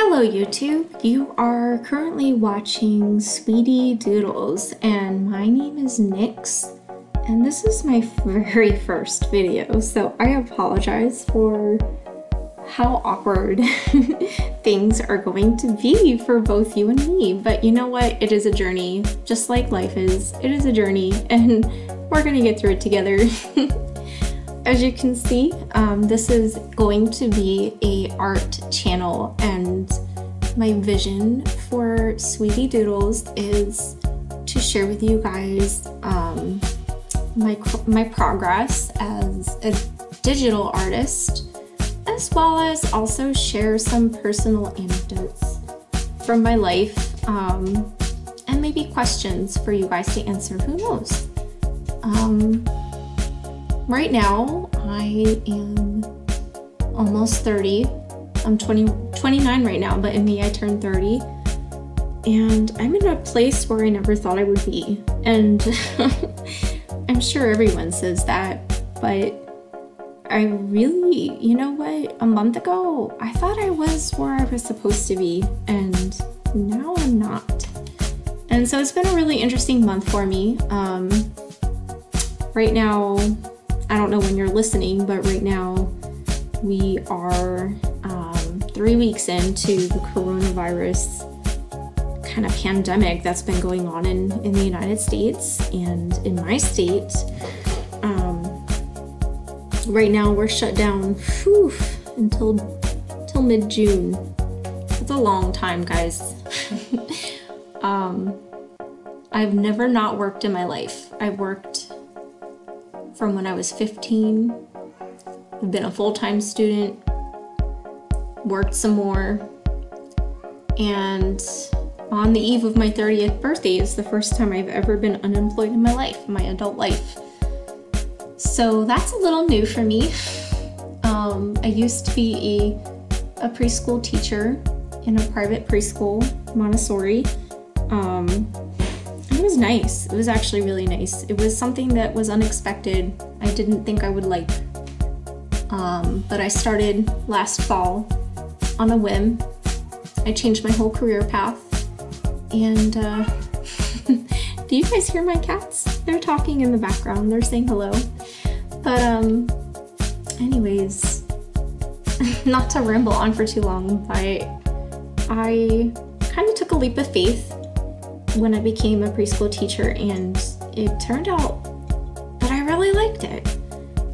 Hello YouTube, you are currently watching Sweetie Doodles and my name is Nyx and this is my very first video, so I apologize for how awkward things are going to be for both you and me, but you know what, it is a journey, just like life is. It is a journey and we're gonna get through it together. As you can see, this is going to be a art channel and my vision for Sweetie Doodles is to share with you guys my progress as a digital artist, as well as also share some personal anecdotes from my life and maybe questions for you guys to answer, who knows. Right now, I am almost 30. I'm 29 right now, but in May I turned 30. And I'm in a place where I never thought I would be. And I'm sure everyone says that, but I really, you know what? A month ago, I thought I was where I was supposed to be, and now I'm not. And so it's been a really interesting month for me. Right now, I don't know when you're listening, but right now we are 3 weeks into the coronavirus kind of pandemic that's been going on in the United States and in my state. Right now we're shut down until mid-June. It's a long time, guys. I've never not worked in my life. I've worked from when I was 15. I've been a full-time student, worked some more, and on the eve of my 30th birthday is the first time I've ever been unemployed in my life, my adult life. So that's a little new for me. I used to be a preschool teacher in a private preschool, Montessori. It was nice. It was actually really nice. It was something that was unexpected. I didn't think I would like. But I started last fall on a whim. I changed my whole career path. And do you guys hear my cats? They're talking in the background. They're saying hello. But anyways, not to ramble on for too long, but I kind of took a leap of faith when I became a preschool teacher, and it turned out that I really liked it.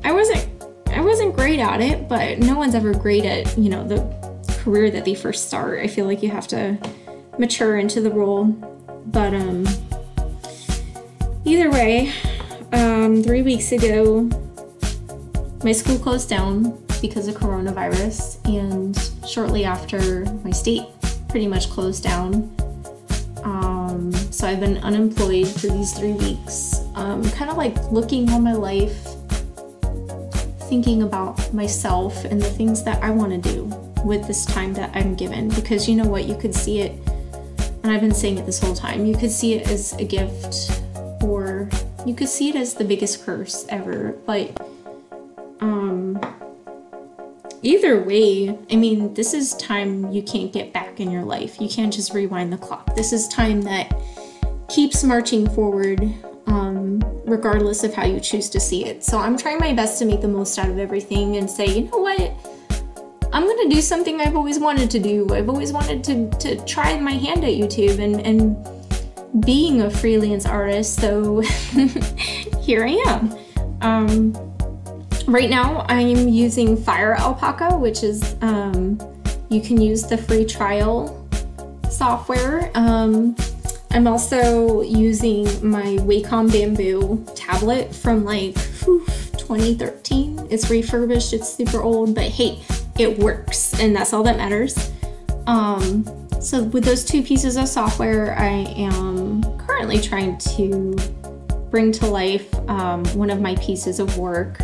I wasn't great at it, but no one's ever great at, you know, the career that they first start. I feel like you have to mature into the role. But either way, 3 weeks ago, my school closed down because of coronavirus, and shortly after, my state pretty much closed down. So I've been unemployed for these 3 weeks, kind of like looking on my life, thinking about myself and the things that I want to do with this time that I'm given. Because you know what, you could see it, and I've been saying it this whole time, you could see it as a gift, or you could see it as the biggest curse ever. But either way, I mean, this is time you can't get back in your life. You can't just rewind the clock. This is time that keeps marching forward, regardless of how you choose to see it. So I'm trying my best to make the most out of everything and say, you know what? I'm gonna do something I've always wanted to do. I've always wanted to try my hand at YouTube and being a freelance artist, so here I am. Right now I'm using Fire Alpaca, which is, you can use the free trial software. I'm also using my Wacom Bamboo tablet from like 2013. It's refurbished, it's super old, but hey, it works, and that's all that matters. So with those two pieces of software, I am currently trying to bring to life one of my pieces of work.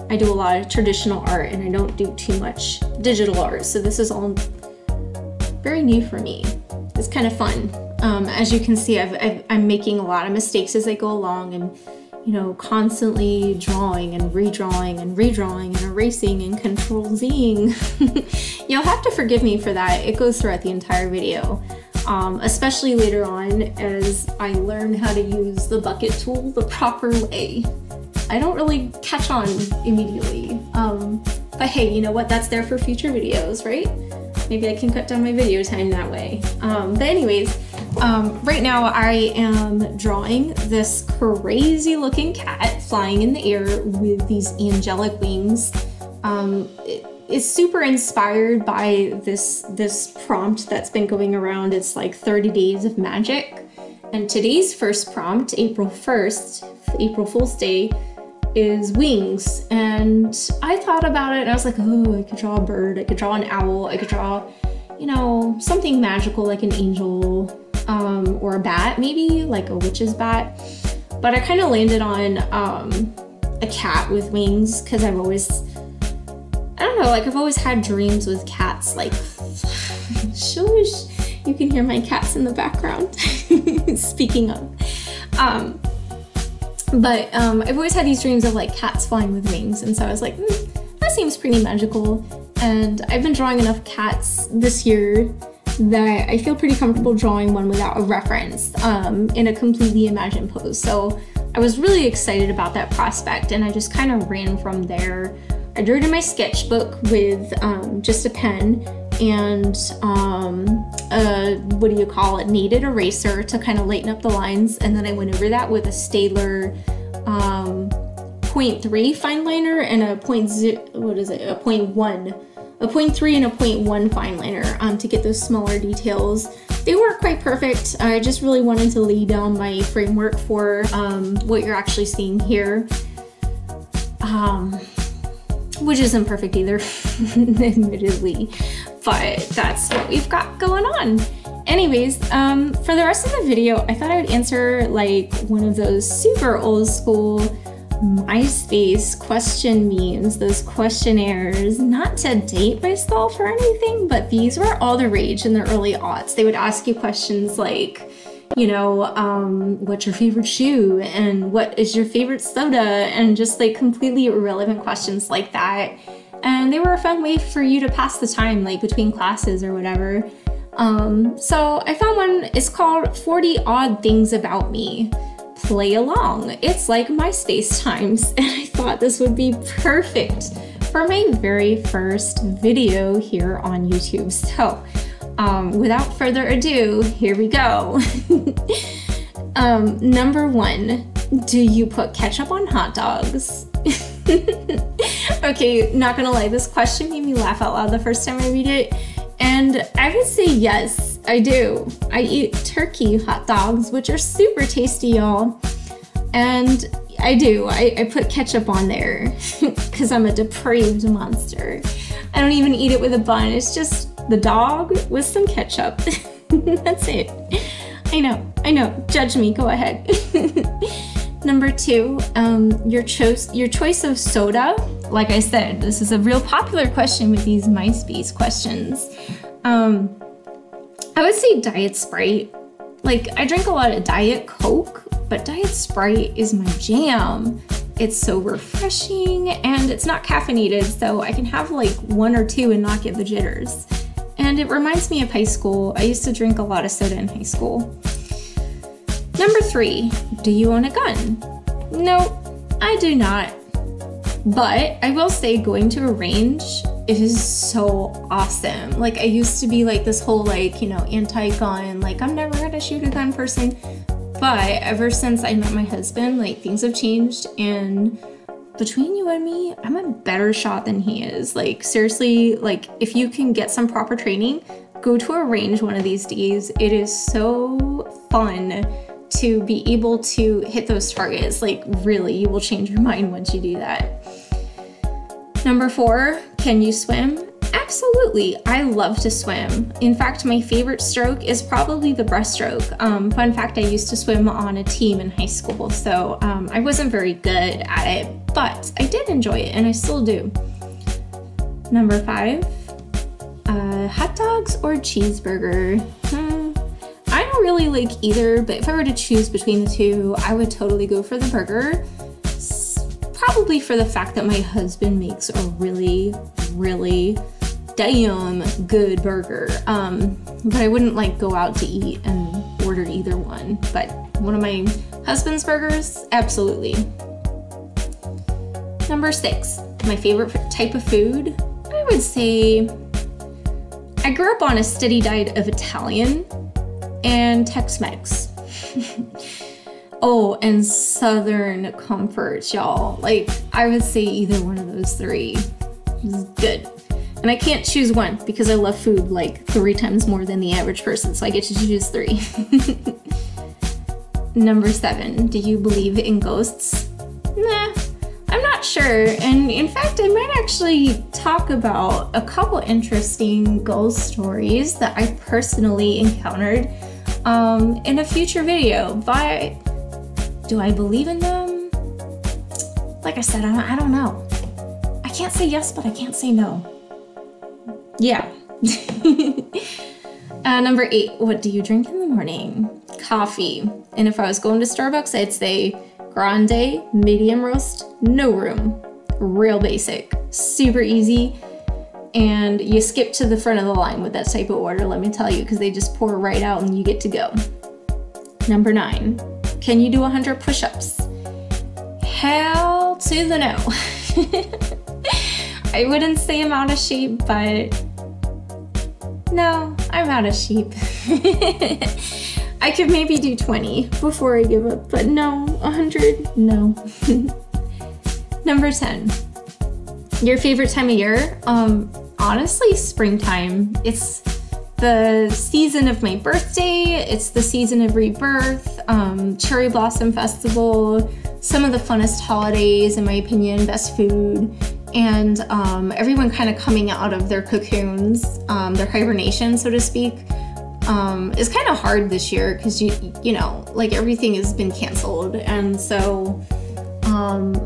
I do a lot of traditional art and I don't do too much digital art, so this is all very new for me. It's kind of fun. As you can see, I'm making a lot of mistakes as I go along, and you know, constantly drawing and redrawing and redrawing and erasing and Control-Zing, You'll have to forgive me for that. It goes throughout the entire video, especially later on as I learn how to use the bucket tool the proper way. I don't really catch on immediately, but hey, you know what? That's there for future videos, right? Maybe I can cut down my video time that way. But anyways, right now I am drawing this crazy looking cat flying in the air with these angelic wings. It's super inspired by this prompt that's been going around. It's like 30 Days of Magic. And today's first prompt, April 1st, April Fool's Day, is wings. And I thought about it and I was like, oh, I could draw a bird, I could draw an owl, I could draw, you know, something magical like an angel, or a bat, maybe like a witch's bat. But I kind of landed on a cat with wings because I've always, I don't know, like I've always had dreams with cats, like, shush, you can hear my cats in the background. Speaking of. But I've always had these dreams of like cats flying with wings, and so I was like, that seems pretty magical. And I've been drawing enough cats this year that I feel pretty comfortable drawing one without a reference, in a completely imagined pose. So I was really excited about that prospect, and I just kind of ran from there. I drew it in my sketchbook with just a pen and what do you call it, kneaded eraser to kind of lighten up the lines, and then I went over that with a Staedtler 0.3 fine liner and a 0.1, a 0.3 and a 0.1 fine liner to get those smaller details. They weren't quite perfect. I just really wanted to lay down my framework for what you're actually seeing here. Which isn't perfect either, admittedly, but that's what we've got going on. Anyways, for the rest of the video, I thought I would answer like one of those super old school Myspace question memes, those questionnaires, not to date myself or anything, but these were all the rage in the early aughts. They would ask you questions like, you know, what's your favorite shoe and what is your favorite soda, and just like completely irrelevant questions like that. And they were a fun way for you to pass the time, like between classes or whatever. So I found one, it's called 40 Odd Things About Me. Play along. It's like MySpace times, and I thought this would be perfect for my very first video here on YouTube. So without further ado, here we go. Number 1, do you put ketchup on hot dogs? Okay, not gonna lie, this question made me laugh out loud the first time I read it, and I would say yes, I do. I eat turkey hot dogs, which are super tasty, y'all, and I do. I put ketchup on there because I'm a depraved monster. I don't even eat it with a bun. It's just the dog with some ketchup. That's it. I know. Judge me. Go ahead. Number 2, your choice of soda. Like I said, this is a real popular question with these MySpace questions. I would say Diet Sprite. Like, I drink a lot of Diet Coke, but Diet Sprite is my jam. It's so refreshing, and it's not caffeinated, so I can have like 1 or 2 and not get the jitters. And it reminds me of high school. I used to drink a lot of soda in high school. Number 3, do you own a gun? No, I do not. But I will say going to a range is so awesome. Like, I used to be like this whole like, you know, anti-gun, like I'm never gonna shoot a gun person. But ever since I met my husband, like things have changed, and between you and me, I'm a better shot than he is. Like seriously, like if you can get some proper training, go to a range one of these days. It is so fun to be able to hit those targets. Like really, you will change your mind once you do that. Number 4, can you swim? Absolutely, I love to swim. In fact, my favorite stroke is probably the breaststroke. Fun fact, I used to swim on a team in high school, so I wasn't very good at it, but I did enjoy it, and I still do. Number 5, hot dogs or cheeseburger? I don't really like either, but if I were to choose between the two, I would totally go for the burger. Probably for the fact that my husband makes a really, really damn good burger. But I wouldn't like go out to eat and order either one. But one of my husband's burgers, absolutely. Number 6, my favorite type of food, I would say I grew up on a steady diet of Italian and Tex-Mex. Oh, and Southern comforts, y'all. Like, I would say either one of those 3 is good. And I can't choose one because I love food like 3 times more than the average person, so I get to choose 3. Number 7, do you believe in ghosts? Nah, I'm not sure. And in fact, I might actually talk about a couple interesting ghost stories that I personally encountered in a future video. But do I believe in them? Like I said, I don't know. I can't say yes, but I can't say no. Yeah. Number 8, what do you drink in the morning? Coffee. And if I was going to Starbucks, I'd say grande, medium roast, no room. Real basic, super easy. And you skip to the front of the line with that type of order, let me tell you, because they just pour right out and you get to go. Number 9, can you do 100 push-ups? Hell to the no. I wouldn't say I'm out of shape, but no, I'm out of shape. I could maybe do 20 before I give up, but no, 100, no. Number 10, your favorite time of year? Honestly, springtime. It's the season of my birthday, it's the season of rebirth, cherry blossom festival, some of the funnest holidays, in my opinion, best food, and everyone kind of coming out of their cocoons, their hibernation, so to speak. It's kind of hard this year because you know, like everything has been canceled, and so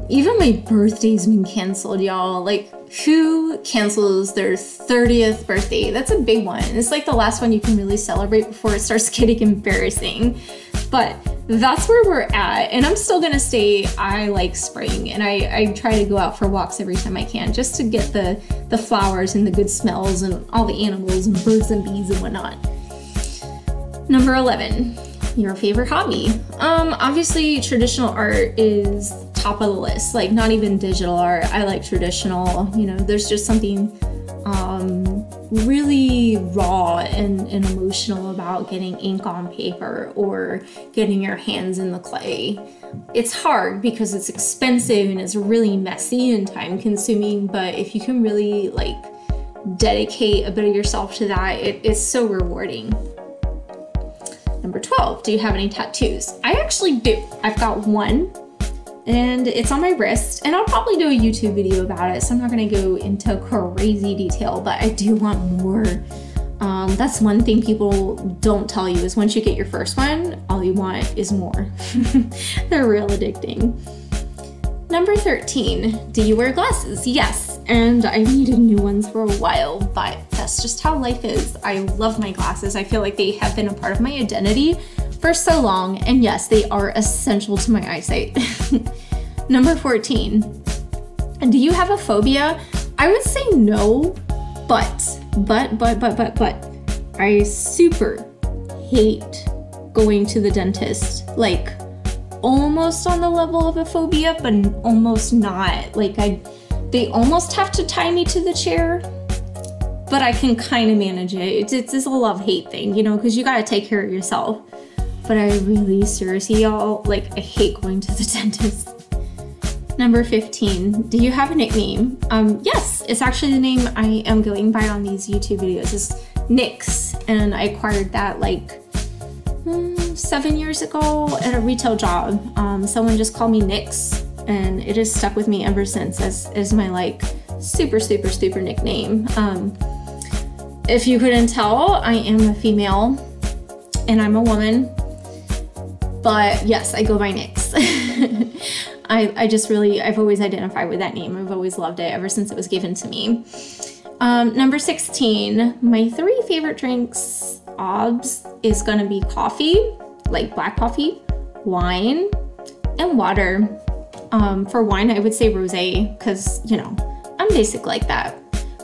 even my birthday's been canceled, y'all. Like, who cancels their 30th birthday? That's a big one. It's like the last one you can really celebrate before it starts getting embarrassing. But that's where we're at, and I'm still gonna say I like spring, and I try to go out for walks every time I can just to get the flowers and the good smells and all the animals and birds and bees and whatnot. Number 11, your favorite hobby. Obviously traditional art is top of the list, like not even digital art. I like traditional, you know, there's just something really raw and emotional about getting ink on paper or getting your hands in the clay. It's hard because it's expensive and it's really messy and time consuming, but if you can really like dedicate a bit of yourself to that, it's so rewarding. Number 12, do you have any tattoos? I actually do. I've got one, and it's on my wrist, and I'll probably do a YouTube video about it, so I'm not gonna go into crazy detail, but I do want more. That's one thing people don't tell you is once you get your first one, all you want is more. They're real addicting. Number 13, do you wear glasses? Yes, and I needed new ones for a while, but that's just how life is. I love my glasses. I feel like they have been a part of my identity for so long, and yes, they are essential to my eyesight. Number 14, do you have a phobia? I would say no, but I super hate going to the dentist. Like, almost on the level of a phobia, but almost not. Like, they almost have to tie me to the chair, but I can kind of manage it. It's a love-hate thing, you know, because you gotta take care of yourself. But I really, seriously, y'all, like, I hate going to the dentist. Number 15, do you have a nickname? Yes, it's actually the name I am going by on these YouTube videos. It's Nyx, and I acquired that like 7 years ago at a retail job. Someone just called me Nyx, and it has stuck with me ever since as my like super nickname. If you couldn't tell, I am a female and I'm a woman, but yes, I go by Nyx. I've always identified with that name. I've always loved it ever since it was given to me. Number 16, my 3 favorite drinks, obs, is gonna be coffee, like black coffee, wine, and water. For wine, I would say rosé, because, you know, I'm basic like that.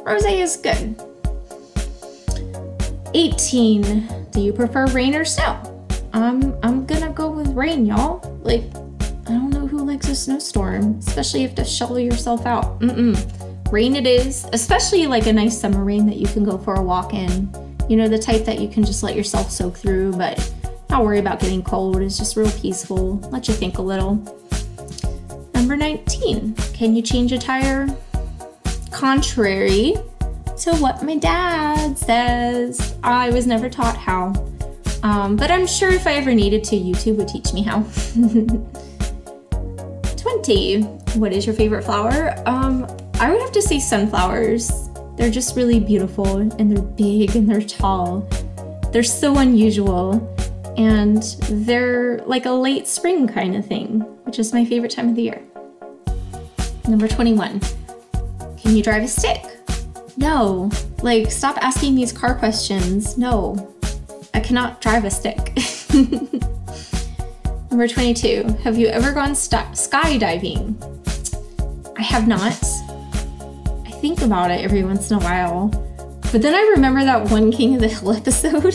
Rosé is good. 18. Do you prefer rain or snow? I'm gonna go with rain, y'all. Like, I don't know who likes a snowstorm, especially if you have to shovel yourself out. Rain it is, especially like a nice summer rain that you can go for a walk in. You know, the type that you can just let yourself soak through, but not worry about getting cold. It's just real peaceful. Let you think a little. Number 19, can you change a tire? Contrary to what my dad says, I was never taught how. But I'm sure if I ever needed to, YouTube would teach me how. 20, what is your favorite flower? I would have to say sunflowers. They're just really beautiful, and they're big and they're tall. They're so unusual, and they're like a late spring kind of thing, which is my favorite time of the year. Number 21, can you drive a stick? No, like stop asking these car questions. No, I cannot drive a stick. Number 22, have you ever gone skydiving? I have not. I think about it every once in a while, but then I remember that one King of the Hill episode.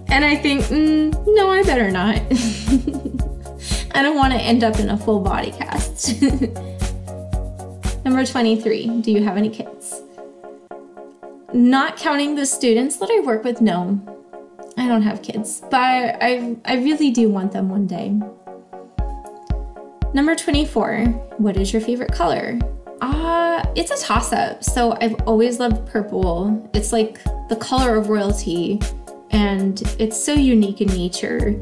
And I think, no, I better not. I don't want to end up in a full body cast. Number 23, do you have any kids? Not counting the students that I work with, no. I don't have kids, but I really do want them one day. Number 24, what is your favorite color? It's a toss-up. So I've always loved purple. It's like the color of royalty, and it's so unique in nature.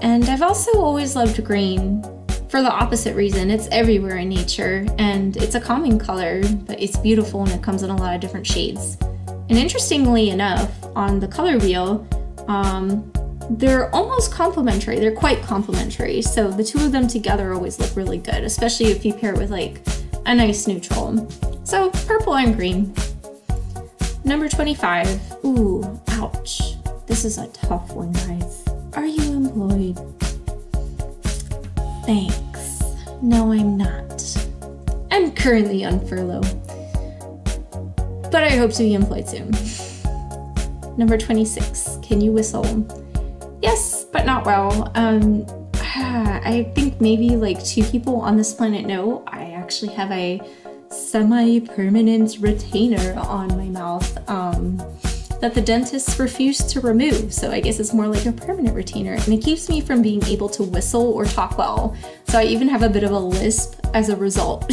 And I've also always loved green for the opposite reason. It's everywhere in nature, and it's a calming color, but it's beautiful and it comes in a lot of different shades. And interestingly enough, on the color wheel, they're almost complementary. They're quite complementary. So the two of them together always look really good, especially if you pair it with like a nice neutral. So purple and green. Number 25. Ooh, ouch. This is a tough one, guys. Are you employed? Thanks. No, I'm not. I'm currently on furlough, but I hope to be employed soon. Number 26. Can you whistle? Yes, but not well. I think maybe like 2 people on this planet know I actually have a semi-permanent retainer on my mouth that the dentists refused to remove. So I guess it's more like a permanent retainer, and it keeps me from being able to whistle or talk well. So I even have a bit of a lisp as a result.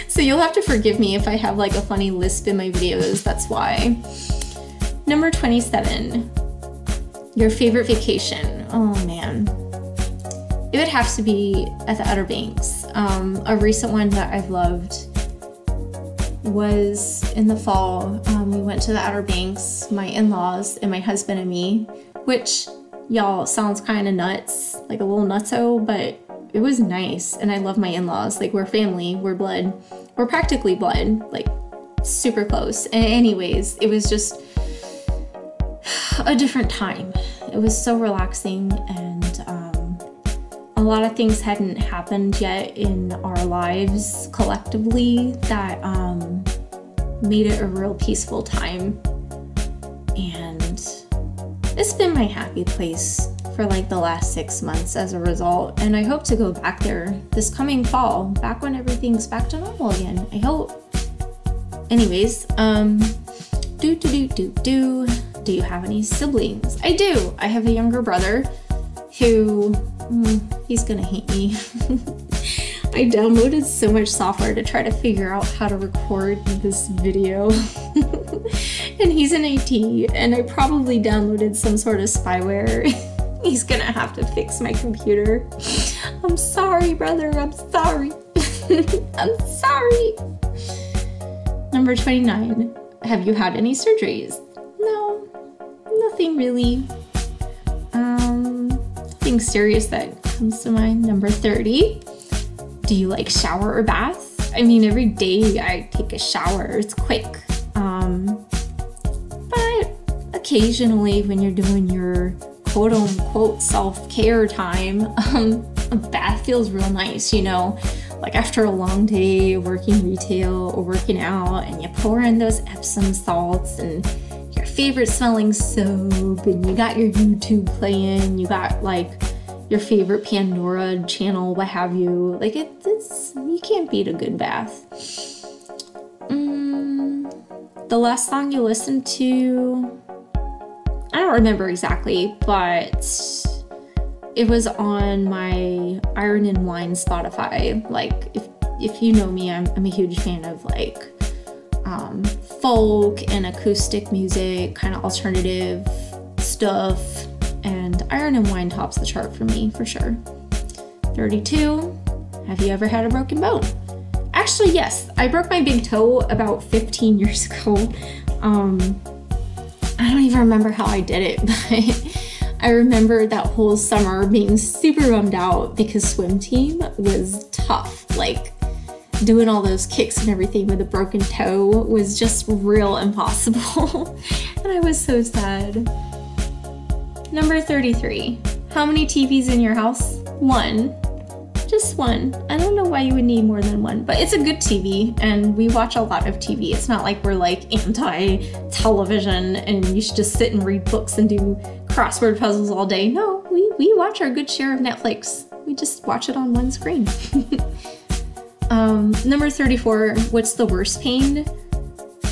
So you'll have to forgive me if I have like a funny lisp in my videos, that's why. Number 27, your favorite vacation. Oh man. It would have to be at the Outer Banks. A recent one that I've loved was in the fall. We went to the Outer Banks, my in-laws and my husband and me, which y'all sounds kind of nuts, like a little nutso, but it was nice. And I love my in-laws. Like, we're family, we're blood, we're practically blood, like super close. And anyways, it was just a different time. It was so relaxing, and a lot of things hadn't happened yet in our lives collectively that made it a real peaceful time. And it's been my happy place for like the last 6 months as a result, and I hope to go back there this coming fall, back when everything's back to normal again, I hope. Anyways, do you have any siblings? I do. I have a younger brother who, he's gonna hate me. I downloaded so much software to try to figure out how to record this video. And he's an AT, and I probably downloaded some sort of spyware. He's gonna have to fix my computer. I'm sorry, brother, I'm sorry. I'm sorry. Number 29, have you had any surgeries? No, nothing really. Nothing serious that comes to mind. Number 30, do you like shower or bath? I mean, every day I take a shower, it's quick. But occasionally when you're doing your quote unquote self-care time, a bath feels real nice, you know? Like after a long day of working retail or working out, and you pour in those Epsom salts and your favorite smelling soap, and you got your YouTube playing, you got like your favorite Pandora channel, what have you. Like it's you can't beat a good bath. The last song you listened to, I don't remember exactly, but it was on my Iron and Wine Spotify. Like if you know me, I'm a huge fan of like folk and acoustic music, kind of alternative stuff, and Iron and Wine tops the chart for me for sure. 32, have you ever had a broken bone? Actually, yes, I broke my big toe about 15 years ago. I don't even remember how I did it, but I remember that whole summer being super bummed out because swim team was tough. Like doing all those kicks and everything with a broken toe was just real impossible. And I was so sad. Number 33, how many TVs in your house? One. Just one. I don't know why you would need more than one, but it's a good TV and we watch a lot of TV. It's not like we're like anti-television and you should just sit and read books and do crossword puzzles all day. No, we watch our good share of Netflix. We just watch it on one screen. Number 34, what's the worst pain?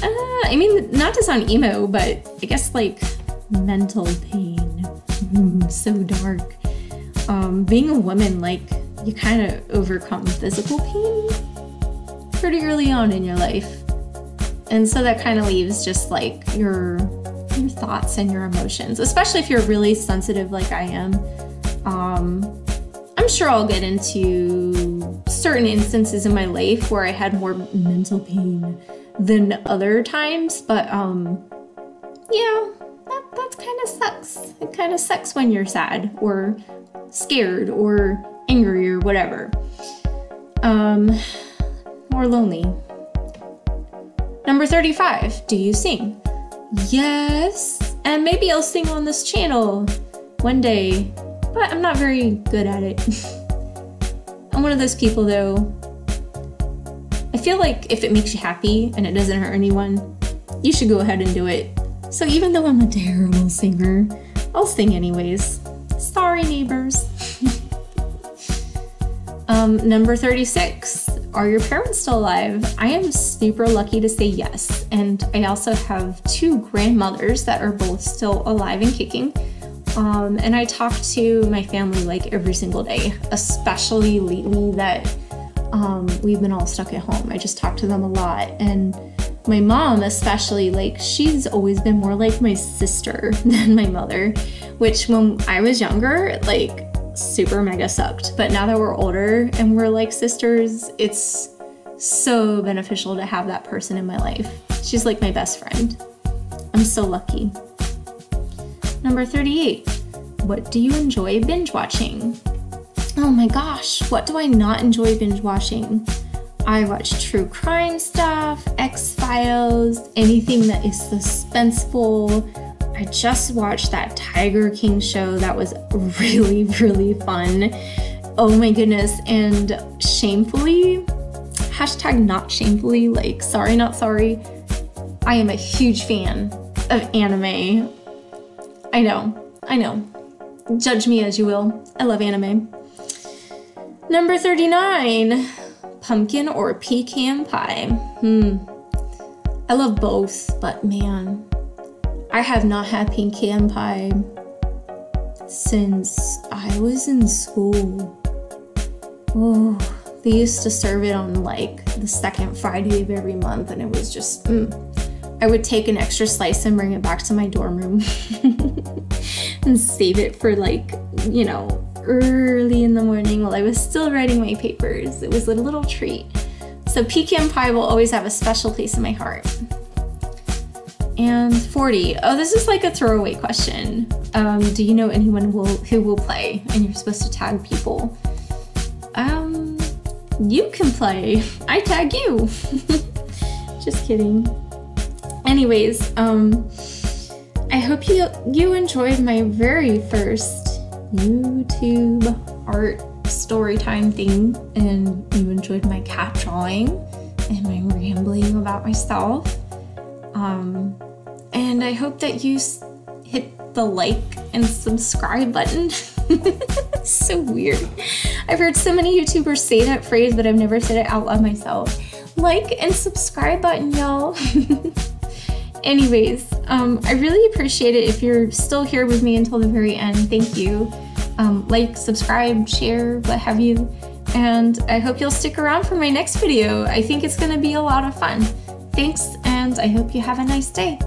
I mean, not to sound emo, but I guess like mental pain. So dark. Being a woman, like, you kind of overcome physical pain pretty early on in your life. And so that kind of leaves just like your thoughts and your emotions, especially if you're really sensitive like I am. I'm sure I'll get into certain instances in my life where I had more mental pain than other times, but yeah, that kind of sucks. It kind of sucks when you're sad or scared or angry or whatever. Or lonely. Number 35, do you sing? Yes, and maybe I'll sing on this channel one day, but I'm not very good at it. I'm one of those people though, I feel like if it makes you happy and it doesn't hurt anyone, you should go ahead and do it. So even though I'm a terrible singer, I'll sing anyways. Sorry, neighbors. Number 36, are your parents still alive? I am super lucky to say yes, and I also have two grandmothers that are both still alive and kicking. And I talk to my family like every single day, especially lately that we've been all stuck at home. I just talk to them a lot, and my mom especially, like, she's always been more like my sister than my mother, which when I was younger, like, super mega sucked. But now that we're older and we're like sisters, it's so beneficial to have that person in my life. She's like my best friend. I'm so lucky. Number 38, what do you enjoy binge watching? Oh my gosh, what do I not enjoy binge watching? I watch true crime stuff, X-Files, anything that is suspenseful. I just watched that Tiger King show. That was really, really fun. Oh my goodness. And shamefully, hashtag not shamefully, like sorry, not sorry, I am a huge fan of anime. I know. Judge me as you will. I love anime. Number 39, pumpkin or pecan pie? I love both, but man, I have not had pecan pie since I was in school. Oh, they used to serve it on like the second Friday of every month, and it was just, I would take an extra slice and bring it back to my dorm room and save it for like, you know, early in the morning while I was still writing my papers. It was a little treat. So pecan pie will always have a special place in my heart. And 40, oh, this is like a throwaway question. Do you know anyone who will play? And you're supposed to tag people. You can play. I tag you. Just kidding. Anyways, I hope you enjoyed my very first YouTube art story time thing and you enjoyed my cat drawing and my rambling about myself. And I hope that you hit the like and subscribe button. So weird. I've heard so many YouTubers say that phrase, but I've never said it out loud myself. Like and subscribe button, y'all. Anyways, I really appreciate it if you're still here with me until the very end. Thank you. Like, subscribe, share, what have you. And I hope you'll stick around for my next video. I think it's gonna be a lot of fun. Thanks, and I hope you have a nice day.